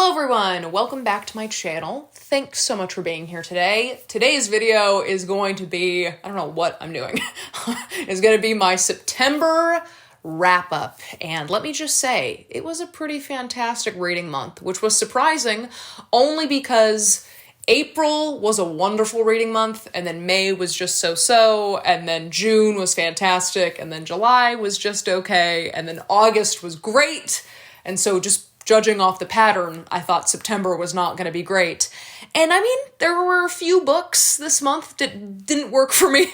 Hello everyone, welcome back to my channel. Thanks so much for being here today. Today's video is going to be, I don't know what I'm doing, it's going to be my September wrap up. And let me just say, it was a pretty fantastic reading month, which was surprising only because April was a wonderful reading month, and then May was just so-so, and then June was fantastic, and then July was just okay, and then August was great. And so just judging off the pattern, I thought September was not going to be great. And I mean, there were a few books this month that didn't work for me,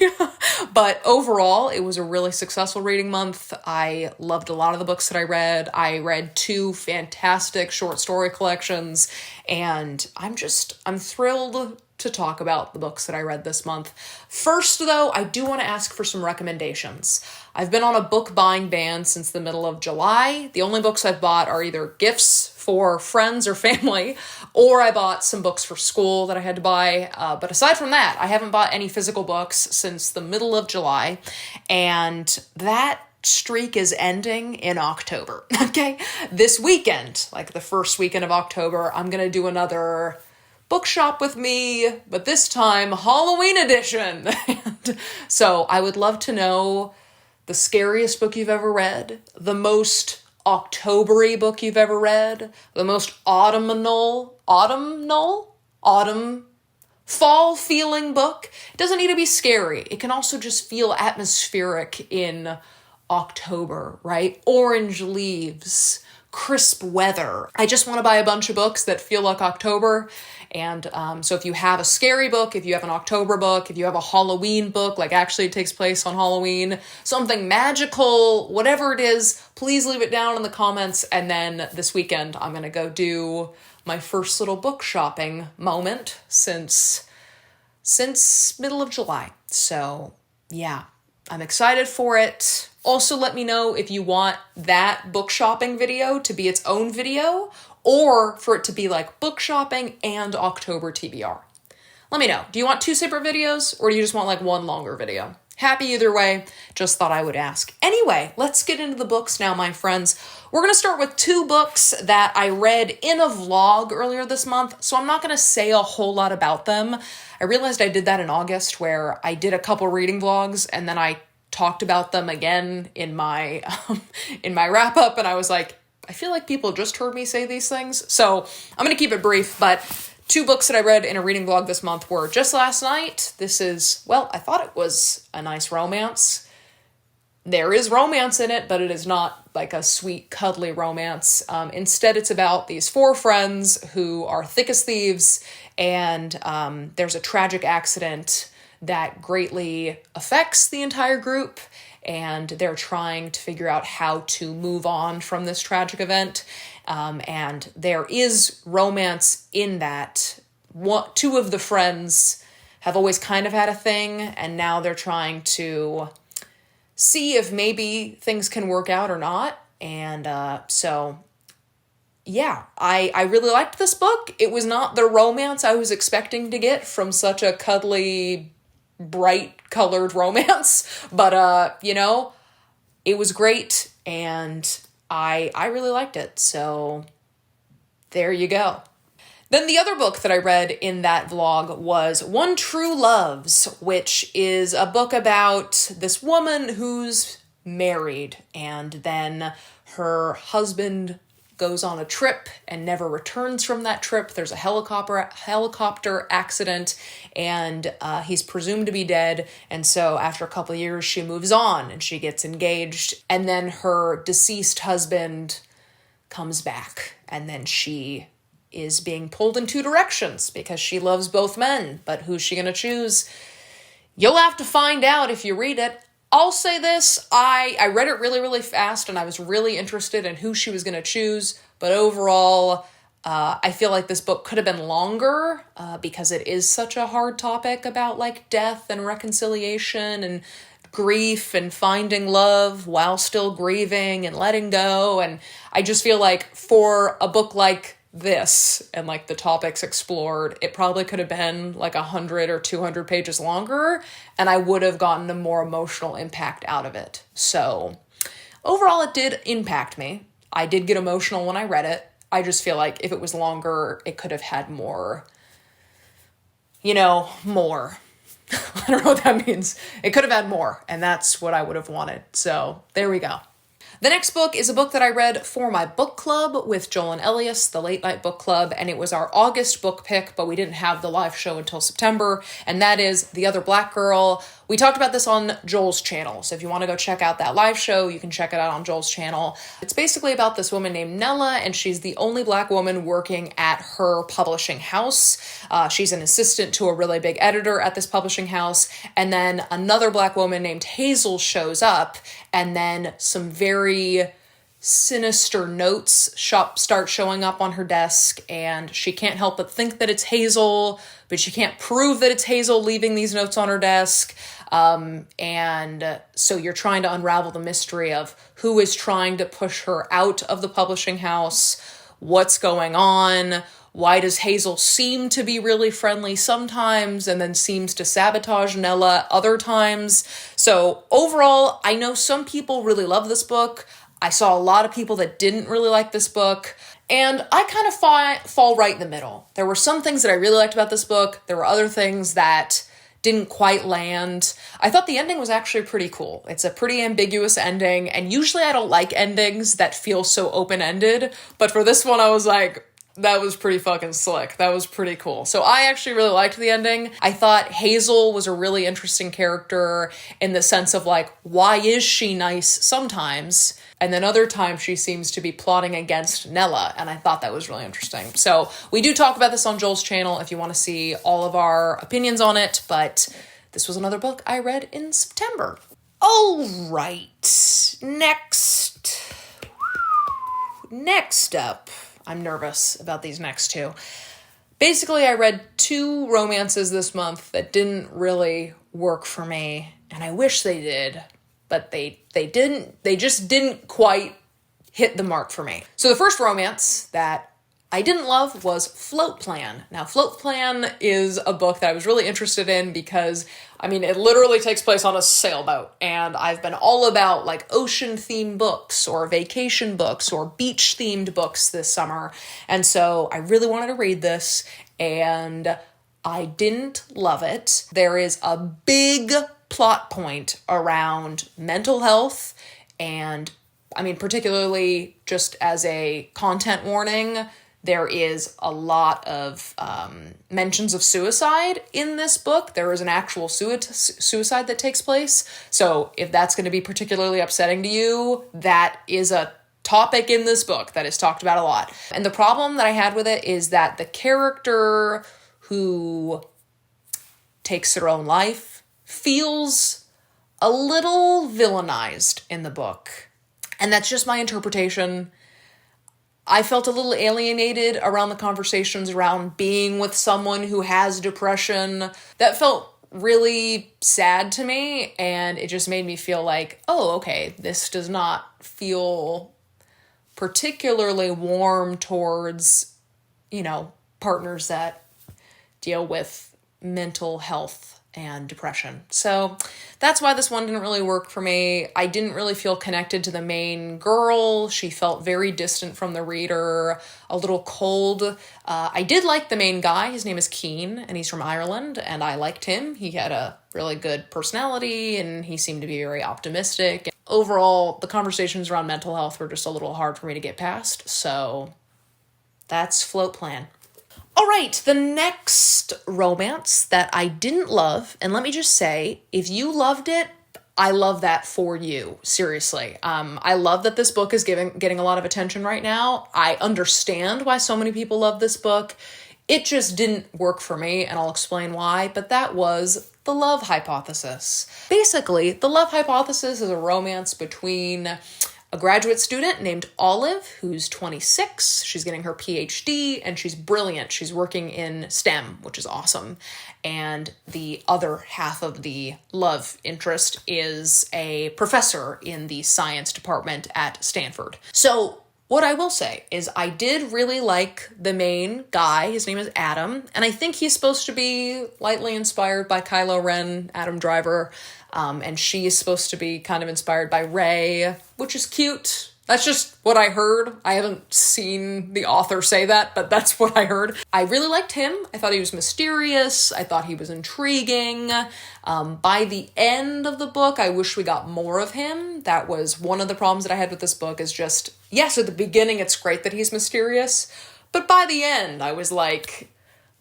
but overall, it was a really successful reading month. I loved a lot of the books that I read. I read 2 fantastic short story collections, and I'm thrilled to talk about the books that I read this month. First, though, I do want to ask for some recommendations. I've been on a book buying ban since the middle of July. The only books I've bought are either gifts for friends or family, or I bought some books for school that I had to buy. But aside from that, I haven't bought any physical books since the middle of July, and that streak is ending in October, okay? This weekend, like the first weekend of October, I'm gonna do another bookshop with me, but this time Halloween edition. And so I would love to know the scariest book you've ever read, the most October-y book you've ever read, the most autumn fall-feeling book. It doesn't need to be scary. It can also just feel atmospheric in October, right? Orange leaves, crisp weather. I just want to buy a bunch of books that feel like October. And so if you have a scary book, if you have an October book, if you have a Halloween book, like actually it takes place on Halloween, something magical, whatever it is, please leave it down in the comments. And then this weekend, I'm going to go do my first little book shopping moment since middle of July. So yeah, I'm excited for it. Also, let me know if you want that book shopping video to be its own video, or for it to be like book shopping and October TBR. Let me know. Do you want 2 separate videos, or do you just want like one longer video? Happy either way, just thought I would ask. Anyway, let's get into the books now, my friends. We're gonna start with 2 books that I read in a vlog earlier this month, so I'm not gonna say a whole lot about them. I realized I did that in August, where I did a couple reading vlogs, and then I talked about them again in my wrap up, and I was like, I feel like people just heard me say these things, so I'm gonna keep it brief. But 2 books that I read in a reading vlog this month were Just Last Night. This is, well, I thought it was a nice romance. There is romance in it, but it is not like a sweet, cuddly romance. Instead, it's about these 4 friends who are thick as thieves, and there's a tragic accident that greatly affects the entire group, and they're trying to figure out how to move on from this tragic event. And there is romance in that. 2 of the friends have always kind of had a thing, and now they're trying to see if maybe things can work out or not. And so yeah, I really liked this book. It was not the romance I was expecting to get from such a cuddly, bright colored romance, but you know, it was great, and I really liked it. So there you go. Then the other book that I read in that vlog was One True Loves, which is a book about this woman who's married, and then her husband goes on a trip and never returns from that trip. There's a helicopter accident, and he's presumed to be dead. And so after a couple of years, she moves on and she gets engaged. And then her deceased husband comes back, and then she is being pulled in 2 directions because she loves both men. But who's she going to choose? You'll have to find out if you read it. I'll say this, I read it really, really fast, and I was really interested in who she was going to choose, but overall, I feel like this book could have been longer, because it is such a hard topic about, like, death and reconciliation and grief and finding love while still grieving and letting go, and I just feel like for a book like this and like the topics explored, it probably could have been like 100 or 200 pages longer, and I would have gotten a more emotional impact out of it. So overall, it did impact me. I did get emotional when I read it. I just feel like if it was longer, it could have had more, more. I don't know what that means. It could have had more, and that's what I would have wanted. So there we go. The next book is a book that I read for my book club with Joel and Elias, the Late Night Book Club, and it was our August book pick, but we didn't have the live show until September, and that is The Other Black Girl. We talked about this on Joel's channel, so if you want to go check out that live show, you can check it out on Joel's channel. It's basically about this woman named Nella, and she's the only black woman working at her publishing house. She's an assistant to a really big editor at this publishing house, and then another black woman named Hazel shows up, and then some very sinister notes start showing up on her desk, and she can't help but think that it's Hazel, but she can't prove that it's Hazel leaving these notes on her desk. And so you're trying to unravel the mystery of who is trying to push her out of the publishing house, what's going on, why does Hazel seem to be really friendly sometimes and then seems to sabotage Nella other times. So overall, I know some people really love this book. I saw a lot of people that didn't really like this book, and I kind of fall right in the middle. There were some things that I really liked about this book. There were other things that didn't quite land. I thought the ending was actually pretty cool. It's a pretty ambiguous ending, and usually I don't like endings that feel so open-ended, but for this one I was like, that was pretty fucking slick. That was pretty cool. So I actually really liked the ending. I thought Hazel was a really interesting character in the sense of like, why is she nice sometimes? And then other times she seems to be plotting against Nella. And I thought that was really interesting. So we do talk about this on Joel's channel if you want to see all of our opinions on it. But this was another book I read in September. All right. Next up. I'm nervous about these next two. Basically, I read 2 romances this month that didn't really work for me, and I wish they did, but they didn't. They just didn't quite hit the mark for me. So the first romance that I didn't love was Float Plan. Now, Float Plan is a book that I was really interested in because, it literally takes place on a sailboat, and I've been all about like ocean-themed books or vacation books or beach-themed books this summer, and so I really wanted to read this, and I didn't love it. There is a big plot point around mental health, and particularly just as a content warning, there is a lot of mentions of suicide in this book. There is an actual suicide that takes place. So if that's going to be particularly upsetting to you, that is a topic in this book that is talked about a lot. And the problem that I had with it is that the character who takes their own life feels a little villainized in the book. And that's just my interpretation. I felt a little alienated around the conversations around being with someone who has depression. That felt really sad to me, and it just made me feel like, oh, okay, this does not feel particularly warm towards, partners that deal with mental health and depression. So that's why this one didn't really work for me. I didn't really feel connected to the main girl. She felt very distant from the reader, a little cold. I did like the main guy. His name is Keen, and he's from Ireland, and I liked him. He had a really good personality, and he seemed to be very optimistic. Overall, the conversations around mental health were just a little hard for me to get past, so that's Float Plan. All right, the next romance that I didn't love, and let me just say, if you loved it, I love that for you, seriously. I love that this book is getting a lot of attention right now. I understand why so many people love this book. It just didn't work for me, and I'll explain why, but that was The Love Hypothesis. Basically, The Love Hypothesis is a romance between a graduate student named Olive, who's 26. She's getting her PhD, and she's brilliant. She's working in STEM, which is awesome. And the other half of the love interest is a professor in the science department at Stanford. So what I will say is I did really like the main guy. His name is Adam, and I think he's supposed to be lightly inspired by Kylo Ren, Adam Driver. And she is supposed to be kind of inspired by Rey, which is cute. That's just what I heard. I haven't seen the author say that, but that's what I heard. I really liked him. I thought he was mysterious. I thought he was intriguing. By the end of the book, I wish we got more of him. That was one of the problems that I had with this book, is just, yes, at the beginning it's great that he's mysterious, but by the end I was like,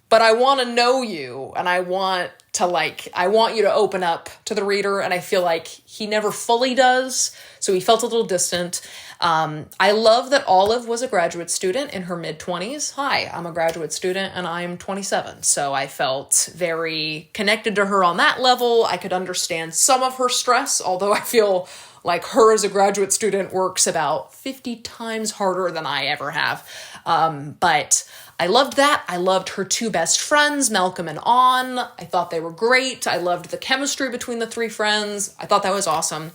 but I want to know you, and I want you to open up to the reader, and I feel like he never fully does, so he felt a little distant. I love that Olive was a graduate student in her mid-20s. Hi, I'm a graduate student, and I'm 27, so I felt very connected to her on that level. I could understand some of her stress, although I feel like her as a graduate student works about 50 times harder than I ever have. But I loved that. I loved her two best friends, Malcolm and An. I thought they were great. I loved the chemistry between the three friends. I thought that was awesome.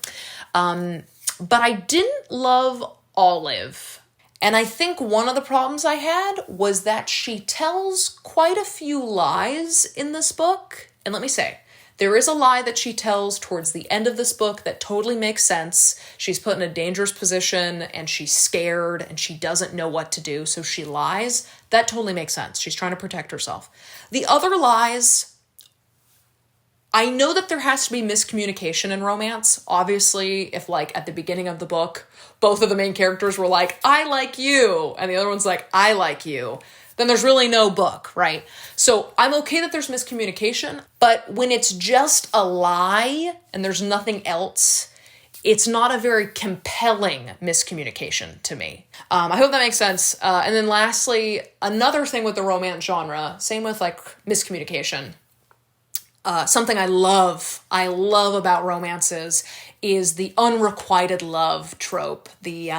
But I didn't love Olive. And I think one of the problems I had was that she tells quite a few lies in this book. And let me say, there is a lie that she tells towards the end of this book that totally makes sense. She's put in a dangerous position and she's scared and she doesn't know what to do, so she lies. That totally makes sense. She's trying to protect herself. The other lies, I know that there has to be miscommunication in romance. Obviously, if like at the beginning of the book, both of the main characters were like, I like you, and the other one's like, I like you, then there's really no book, right? So I'm okay that there's miscommunication, but when it's just a lie and there's nothing else, it's not a very compelling miscommunication to me. I hope that makes sense. And then lastly, another thing with the romance genre, same with like miscommunication, something I love about romances is the unrequited love trope. The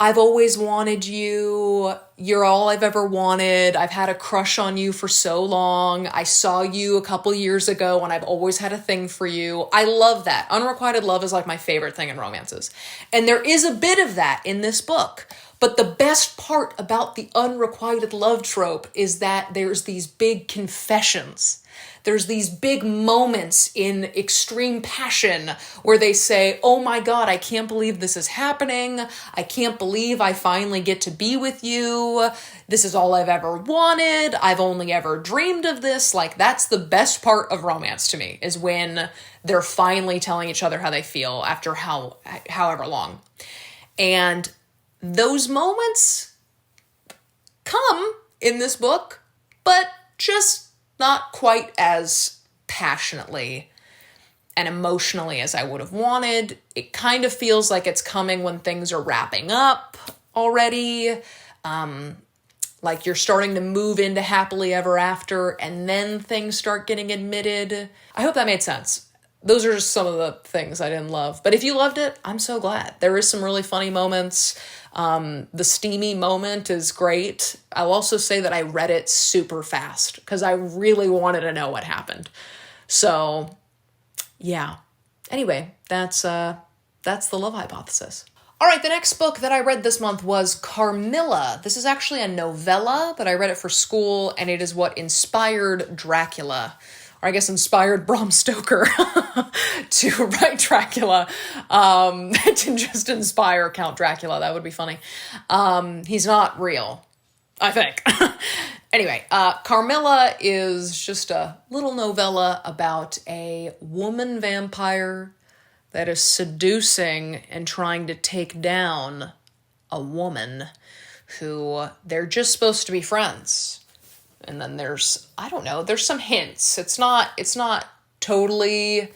I've always wanted you, you're all I've ever wanted, I've had a crush on you for so long, I saw you a couple years ago and I've always had a thing for you. I love that. Unrequited love is like my favorite thing in romances. And there is a bit of that in this book. But the best part about the unrequited love trope is that there's these big confessions. There's these big moments in extreme passion where they say, oh my God, I can't believe this is happening. I can't believe I finally get to be with you. This is all I've ever wanted. I've only ever dreamed of this. Like, that's the best part of romance to me, is when they're finally telling each other how they feel after however long. And those moments come in this book, but just not quite as passionately and emotionally as I would have wanted. It kind of feels like it's coming when things are wrapping up already. Like you're starting to move into happily ever after, and then things start getting admitted. I hope that made sense. Those are just some of the things I didn't love. But if you loved it, I'm so glad. There is some really funny moments. The steamy moment is great. I'll also say that I read it super fast because I really wanted to know what happened. So, yeah. Anyway, that's the Love Hypothesis. All right, the next book that I read this month was Carmilla. This is actually a novella, but I read it for school, and it is what inspired Dracula. Or I guess inspired Bram Stoker to write Dracula, to just inspire Count Dracula. That would be funny. He's not real, I think. Anyway, Carmilla is just a little novella about a woman vampire that is seducing and trying to take down a woman who they're just supposed to be friends. And then there's some hints. It's not totally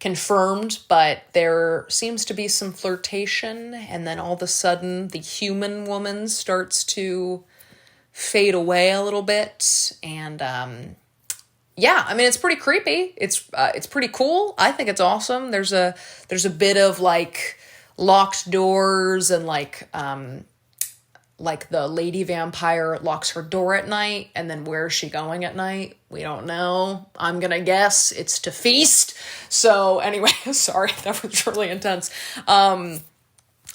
confirmed, but there seems to be some flirtation, and then all of a sudden the human woman starts to fade away a little bit. And yeah, I mean, it's pretty creepy. It's pretty cool. I think it's awesome. There's a bit of like locked doors and like the lady vampire locks her door at night, and then where is she going at night? We don't know. I'm gonna guess it's to feast. So anyway, sorry, that was really intense. I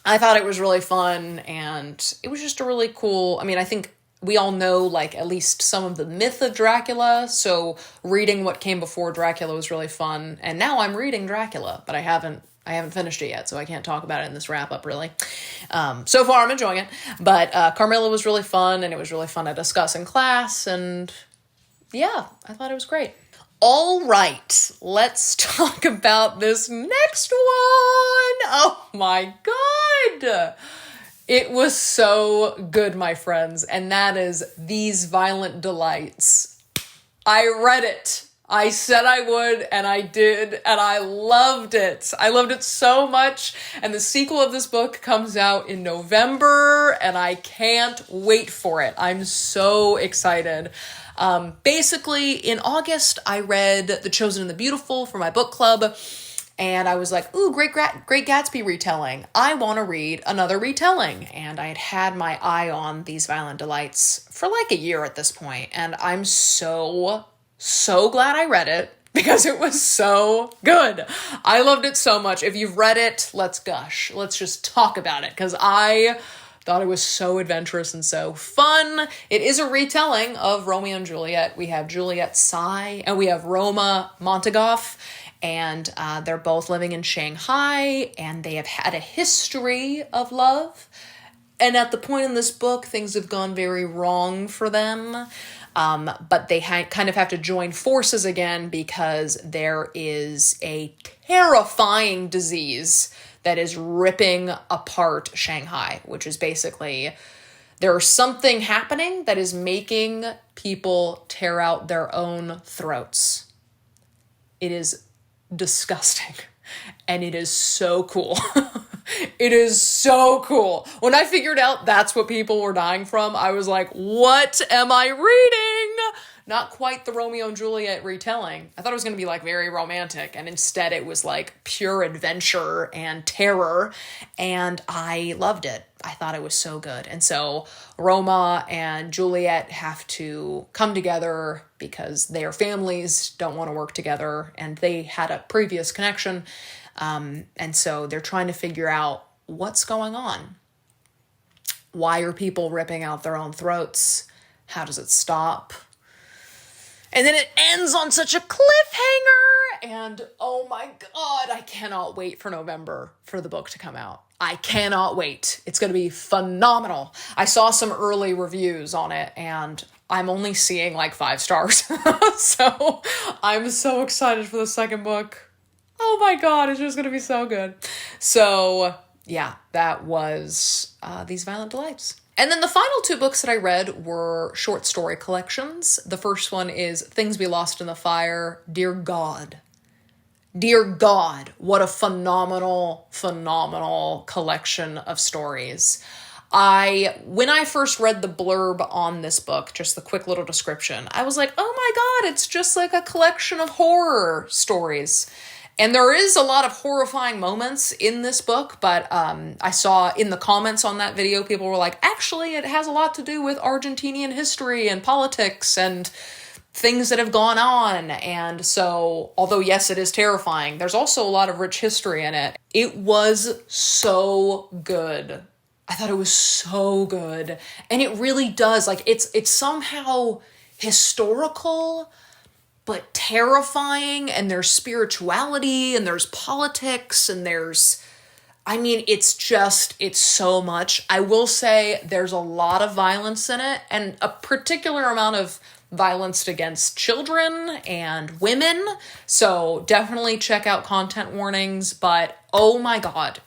thought it was really fun, and it was just a really cool, I mean, I think we all know like at least some of the myth of Dracula, so reading what came before Dracula was really fun. And now I'm reading Dracula, but I haven't I haven't finished it yet, so I can't talk about it in this wrap-up, really. So far, I'm enjoying it. But Carmilla was really fun, and it was really fun to discuss in class, and yeah, I thought it was great. All right, let's talk about this next one. Oh my God. It was so good, my friends, and that is These Violent Delights. I read it. I said I would, and I did, and I loved it. I loved it so much, and the sequel of this book comes out in November, and I can't wait for it. I'm so excited. Basically, in August, I read The Chosen and the Beautiful for my book club, and I was like, ooh, Great Gatsby retelling. I want to read another retelling. And I had my eye on These Violent Delights for like a year at this point, and I'm so glad I read it because it was so good. I loved it so much. If you've read it, let's gush. Let's just talk about it because I thought it was so adventurous and so fun. It is a retelling of Romeo and Juliet. We have Juliet Sigh and we have Roma Montagoff, and they're both living in Shanghai, and they have had a history of love. And at the point in this book, things have gone very wrong for them. But they kind of have to join forces again because there is a terrifying disease that is ripping apart Shanghai, which is basically there's something happening that is making people tear out their own throats. It is disgusting. And it is so cool. It is so cool. When I figured out that's what people were dying from, I was like, what am I reading? Not quite the Romeo and Juliet retelling. I thought it was going to be like very romantic, and instead it was like pure adventure and terror, and I loved it. I thought it was so good. And so Roma and Juliet have to come together because their families don't want to work together, and they had a previous connection. And so they're trying to figure out what's going on. Why are people ripping out their own throats? How does it stop? And then it ends on such a cliffhanger. And oh my God, I cannot wait for November for the book to come out. I cannot wait. It's going to be phenomenal. I saw some early reviews on it, and I'm only seeing like 5 stars. So I'm so excited for the second book. Oh my God, it's just going to be so good. So yeah, that was These Violent Delights. And then the final 2 books that I read were short story collections. The first one is Things We Lost in the Fire. Dear God, what a phenomenal collection of stories. When I first read the blurb on this book, just the quick little description, I was like, oh my God, it's just like a collection of horror stories. And there is a lot of horrifying moments in this book, but I saw in the comments on that video, people were like, actually, it has a lot to do with Argentinian history and politics and things that have gone on. And so, although yes, it is terrifying, there's also a lot of rich history in it. It was so good. I thought it was so good. And it really does, like, it's somehow historical, but terrifying, and there's spirituality, and there's politics, and it's so much. I will say there's a lot of violence in it, and a particular amount of violence against children and women, so definitely check out content warnings, but oh my God,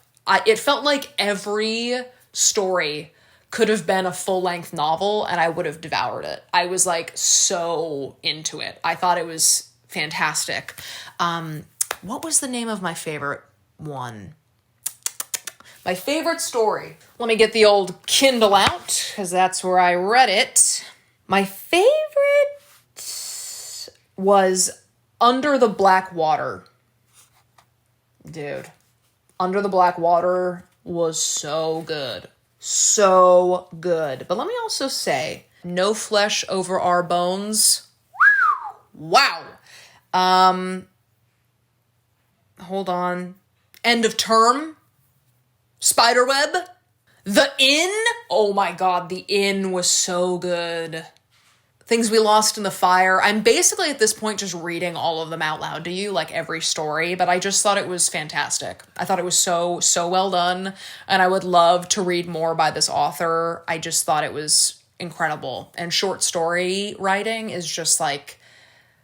it felt like every story could have been a full-length novel, and I would have devoured it. I was like so into it. I thought it was fantastic. What was the name of my favorite one? My favorite story. Let me get the old Kindle out, because that's where I read it. My favorite was Under the Black Water. Dude, Under the Black Water was so good. So good. But let me also say, No Flesh Over Our Bones. Wow. Hold on. End of Term. Spiderweb. The Inn. Oh my God, The Inn was so good. Things We Lost in the Fire. I'm basically at this point just reading all of them out loud to you, like every story, but I just thought it was fantastic. I thought it was so well done, and I would love to read more by this author. I just thought it was incredible. And short story writing is just like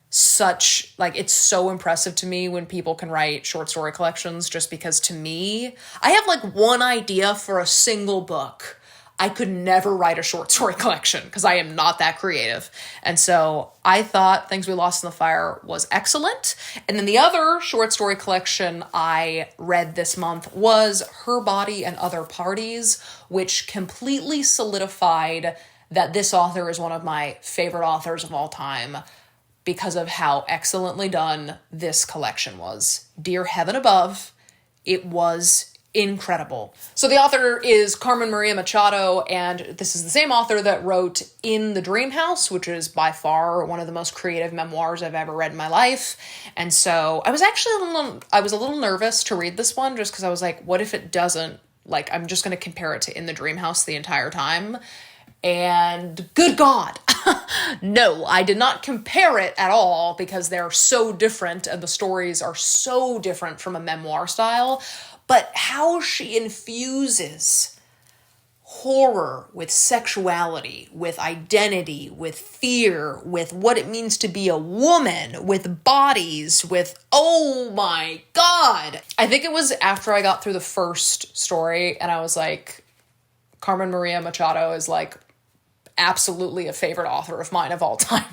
such, like, it's so impressive to me when people can write short story collections, just because to me, I have like one idea for a single book. I could never write a short story collection because I am not that creative. And so I thought Things We Lost in the Fire was excellent. And then the other short story collection I read this month was Her Body and Other Parties, which completely solidified that this author is one of my favorite authors of all time because of how excellently done this collection was. Dear Heaven Above, it was incredible. So the author is Carmen Maria Machado, and this is the same author that wrote In the Dream House, which is by far one of the most creative memoirs I've ever read in my life. And so I was a little nervous to read this one, just because I was like, what if it doesn't, like, I'm just going to compare it to In the Dream House the entire time. And good God, no, I did not compare it at all, because they're so different and the stories are so different from a memoir style. But how she infuses horror with sexuality, with identity, with fear, with what it means to be a woman, with bodies, with, oh my God. I think it was after I got through the first story and I was like, Carmen Maria Machado is like absolutely a favorite author of mine of all time.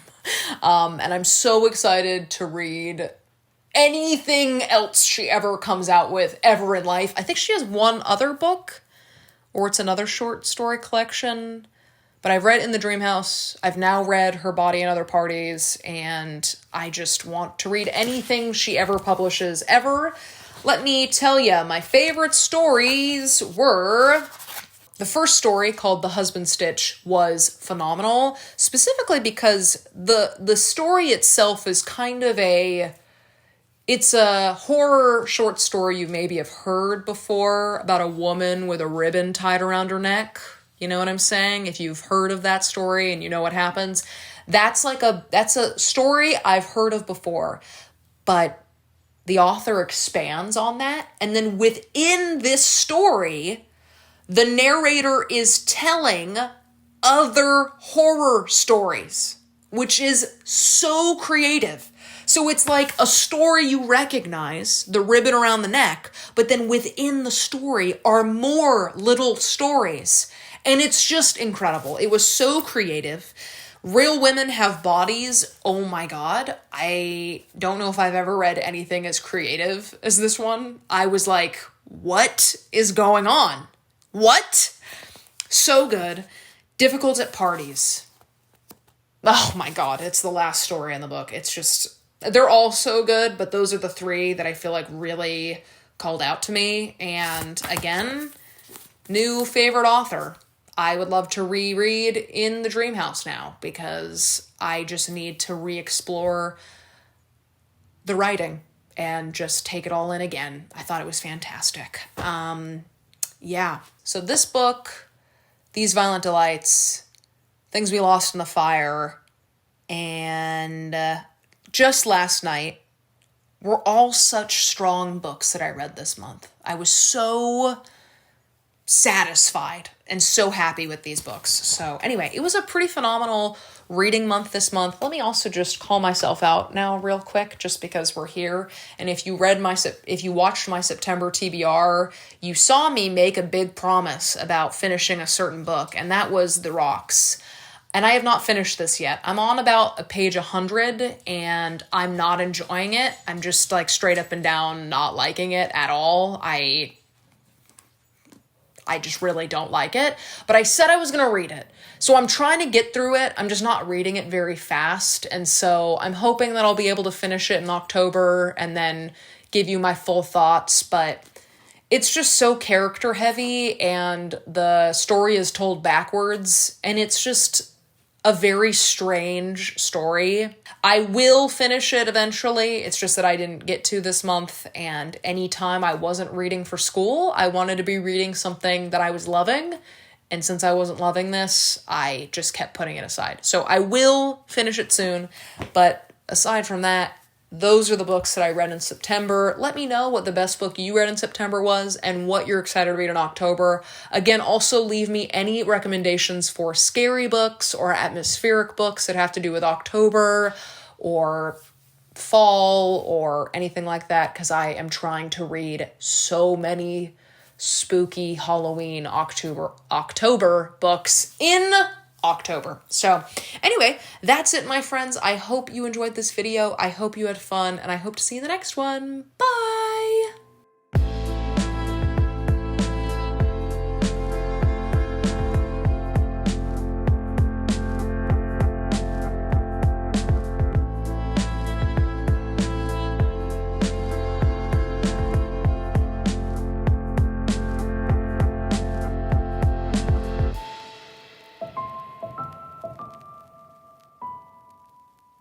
And I'm so excited to read anything else she ever comes out with ever in life. I think she has one other book, or it's another short story collection, but I've read In the Dream House. I've now read Her Body and Other Parties, and I just want to read anything she ever publishes ever. Let me tell you, my favorite stories were... The first story, called The Husband Stitch, was phenomenal, specifically because the story itself is kind of it's a horror short story you maybe have heard before, about a woman with a ribbon tied around her neck. You know what I'm saying? If you've heard of that story and you know what happens, that's a story I've heard of before. But the author expands on that, and then within this story, the narrator is telling other horror stories, which is so creative. So it's like a story you recognize, the ribbon around the neck, but then within the story are more little stories. And it's just incredible. It was so creative. Real Women Have Bodies. Oh my God. I don't know if I've ever read anything as creative as this one. I was like, what is going on? What? So good. Difficult at Parties. Oh my God. It's the last story in the book. It's just... They're all so good, but those are the three that I feel like really called out to me. And again, new favorite author. I would love to reread In the Dream House now, because I just need to re-explore the writing and just take it all in again. I thought it was fantastic. Yeah. So this book, These Violent Delights, Things We Lost in the Fire, and... Just Last Night were all such strong books that I read this month. I was so satisfied and so happy with these books. So anyway, it was a pretty phenomenal reading month this month. Let me also just call myself out now real quick, just because we're here. And if you watched my September TBR, you saw me make a big promise about finishing a certain book, and that was The Rocks. And I have not finished this yet. I'm on about page 100, and I'm not enjoying it. I'm just like straight up and down not liking it at all. I just really don't like it. But I said I was going to read it. So I'm trying to get through it. I'm just not reading it very fast. And so I'm hoping that I'll be able to finish it in October and then give you my full thoughts. But it's just so character heavy, and the story is told backwards, and it's just a very strange story. I will finish it eventually. It's just that I didn't get to this month, and anytime I wasn't reading for school, I wanted to be reading something that I was loving, And since I wasn't loving this, I just kept putting it aside. So I will finish it soon. But aside from that, those are the books that I read in September. Let me know what the best book you read in September was and what you're excited to read in October. Again, also leave me any recommendations for scary books or atmospheric books that have to do with October or fall or anything like that, because I am trying to read so many spooky Halloween October books in October. So anyway, that's it, my friends. I hope you enjoyed this video. I hope you had fun, and I hope to see you in the next one. Bye!